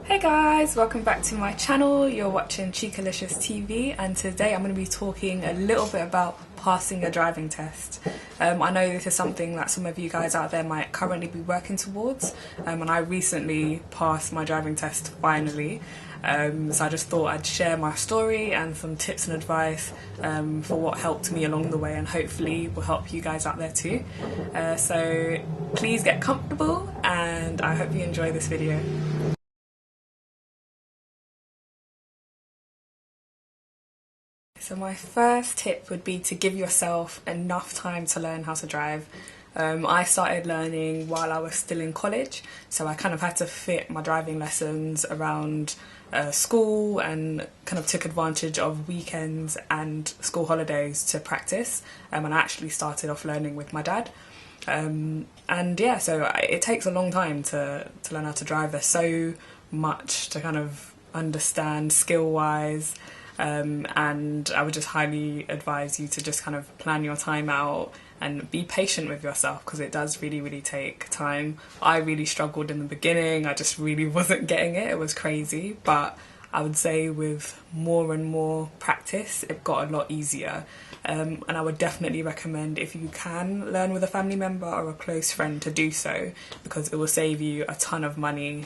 Hey guys, welcome back to my channel. You're watching Cheekalicious TV, and today I'm going to be talking a little bit about passing a driving test. I know this is something that some of you guys out there might currently be working towards, and I recently passed my driving test finally. So I just thought I'd share my story and some tips and advice for what helped me along the way, and hopefully will help you guys out there too. So please get comfortable, and I hope you enjoy this video. So my first tip would be to give yourself enough time to learn how to drive. I started learning while I was still in college, so I kind of had to fit my driving lessons around school and kind of took advantage of weekends and school holidays to practice. And I actually started off learning with my dad. And yeah, so it takes a long time to learn how to drive. There's so much to kind of understand skill-wise. And I would just highly advise you to just kind of plan your time out and be patient with yourself, because it does really take time. I really struggled in the beginning. I just really wasn't getting it. It was crazy, but I would say with more and more practice it got a lot easier. And I would definitely recommend, if you can learn with a family member or a close friend, to do so, because it will save you a ton of money.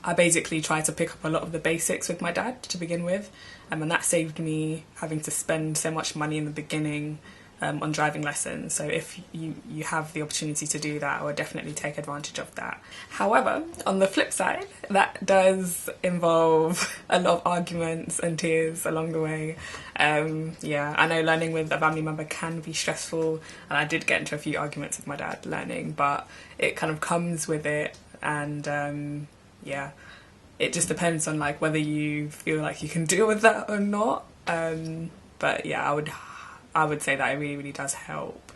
I basically tried to pick up a lot of the basics with my dad to begin with, and that saved me having to spend so much money in the beginning on driving lessons. So if you have the opportunity to do that, I would definitely take advantage of that. However, on the flip side, that does involve a lot of arguments and tears along the way. Yeah, I know learning with a family member can be stressful, and I did get into a few arguments with my dad learning, but it kind of comes with it. And yeah, it just depends on like whether you feel like you can deal with that or not. But yeah, I would say that it really does help.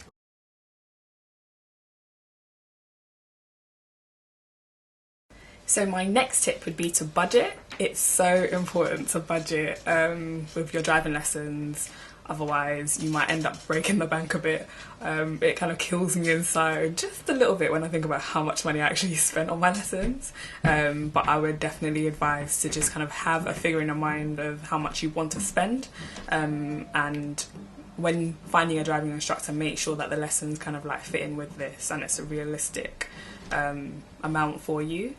So my next tip would be to budget. It's so important to budget with your driving lessons. Otherwise you might end up breaking the bank a bit. It kind of kills me inside just a little bit when I think about how much money I actually spent on my lessons. But I would definitely advise to just kind of have a figure in your mind of how much you want to spend, and when finding a driving instructor, make sure that the lessons kind of like fit in with this and it's a realistic amount for you.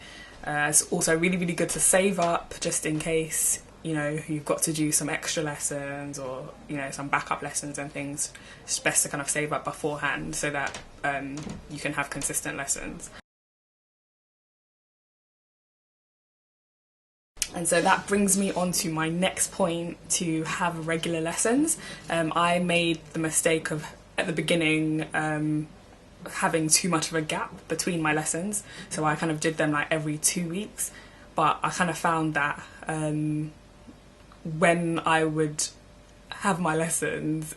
It's also really good to save up, just in case, you know, you've got to do some extra lessons or, you know, some backup lessons and things. It's best to kind of save up beforehand so that you can have consistent lessons. And so that brings me on to my next point, to have regular lessons. I made the mistake of, at the beginning, having too much of a gap between my lessons. So I kind of did them like every 2 weeks. But I kind of found that when I would have my lessons,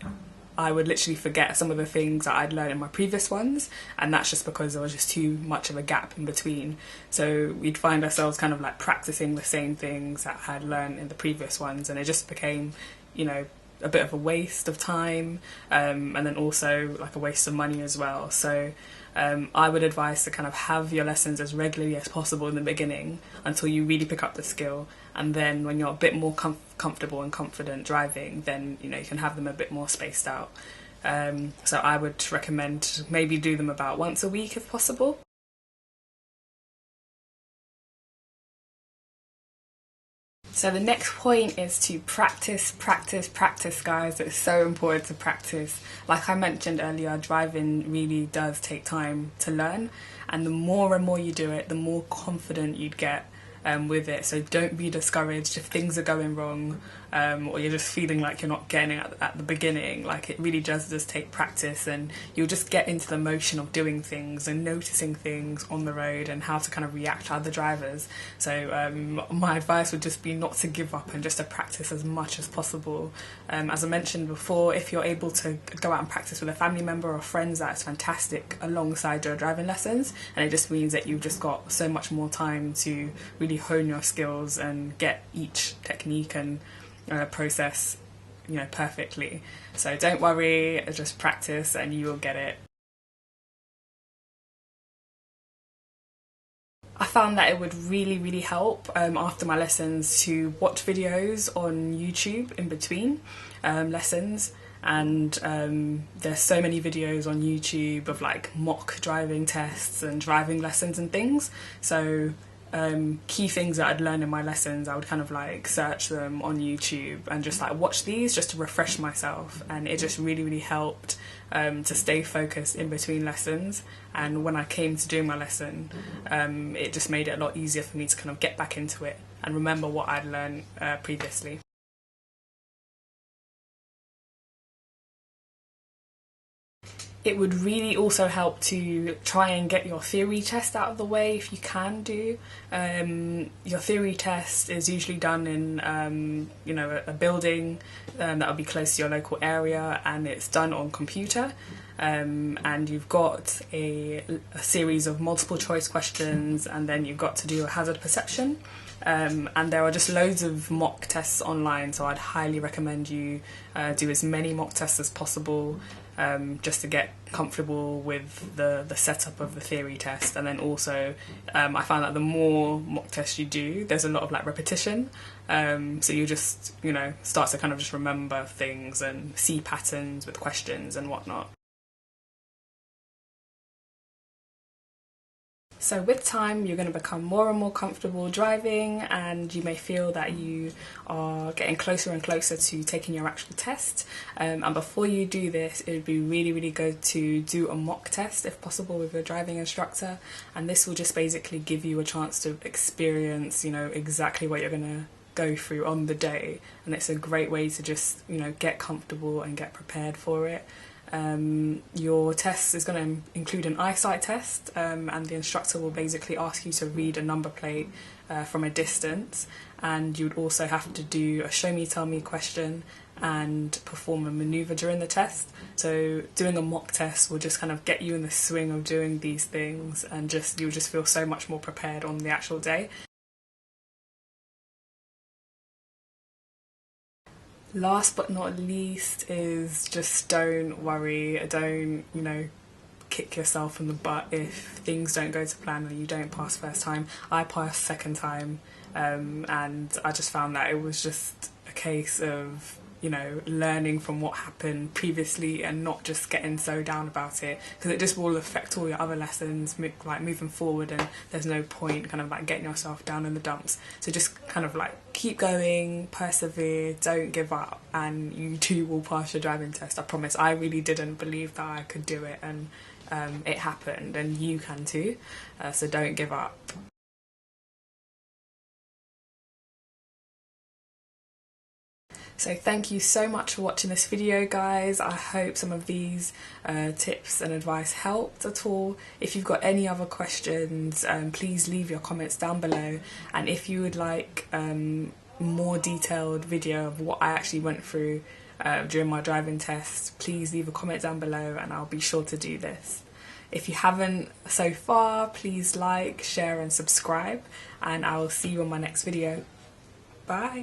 I would literally forget some of the things that I'd learned in my previous ones, and that's just because there was just too much of a gap in between. So we'd find ourselves kind of like practicing the same things that I had learned in the previous ones, and it just became, you know, a bit of a waste of time, and then also like a waste of money as well. So I would advise to kind of have your lessons as regularly as possible in the beginning until you really pick up the skill, and then when you're a bit more comfortable and confident driving, then you know you can have them a bit more spaced out. So I would recommend to maybe do them about once a week if possible. So the next point is to practice, guys. It's so important to practice. Like I mentioned earlier, driving really does take time to learn, and the more and more you do it, the more confident you'd get with it. So don't be discouraged if things are going wrong, or you're just feeling like you're not getting it at the beginning. Like, it really does just take practice, and you'll just get into the motion of doing things and noticing things on the road and how to kind of react to other drivers. So my advice would just be not to give up and just to practice as much as possible. As I mentioned before, if you're able to go out and practice with a family member or friends, that's fantastic alongside your driving lessons, and it just means that you've just got so much more time to really hone your skills and get each technique and process, you know, perfectly. So don't worry, just practice and you will get it. I found that it would really help after my lessons to watch videos on YouTube in between lessons. And there's so many videos on YouTube of like mock driving tests and driving lessons and things. So key things that I'd learn in my lessons, I would kind of like search them on YouTube and just like watch these just to refresh myself, and it just really helped to stay focused in between lessons. And when I came to doing my lesson, it just made it a lot easier for me to kind of get back into it and remember what I'd learned previously. It would really also help to try and get your theory test out of the way if you can do. Your theory test is usually done in you know, a building that will be close to your local area, and it's done on computer. And you've got a series of multiple choice questions, and then you've got to do a hazard perception. And there are just loads of mock tests online, so I'd highly recommend you do as many mock tests as possible, just to get comfortable with the setup of the theory test. And then also I found that the more mock tests you do, there's a lot of like repetition, so you just, you know, start to kind of just remember things and see patterns with questions and whatnot. So with time, you're going to become more and more comfortable driving, and you may feel that you are getting closer and closer to taking your actual test. And before you do this, it would be really good to do a mock test if possible with your driving instructor, and this will just basically give you a chance to experience, you know, exactly what you're going to go through on the day. And it's a great way to just, you know, get comfortable and get prepared for it. Your test is going to include an eyesight test, and the instructor will basically ask you to read a number plate from a distance, and you would also have to do a show me tell me question and perform a manoeuvre during the test. So doing a mock test will just kind of get you in the swing of doing these things, and you'll just feel so much more prepared on the actual day. Last but not least is just don't worry, don't, you know, kick yourself in the butt if things don't go to plan and you don't pass first time. I passed second time, and I just found that it was just a case of, you know, learning from what happened previously and not just getting so down about it, because it just will affect all your other lessons like moving forward, and there's no point kind of like getting yourself down in the dumps. So just kind of like keep going, persevere, don't give up, and you too will pass your driving test. I promise. I really didn't believe that I could do it, and it happened, and you can too, so don't give up. So thank you so much for watching this video, guys. I hope some of these tips and advice helped at all. If you've got any other questions, please leave your comments down below, and if you would like more detailed video of what I actually went through during my driving test, please leave a comment down below and I'll be sure to do this. If you haven't so far, please like, share and subscribe, and I will see you on my next video. Bye!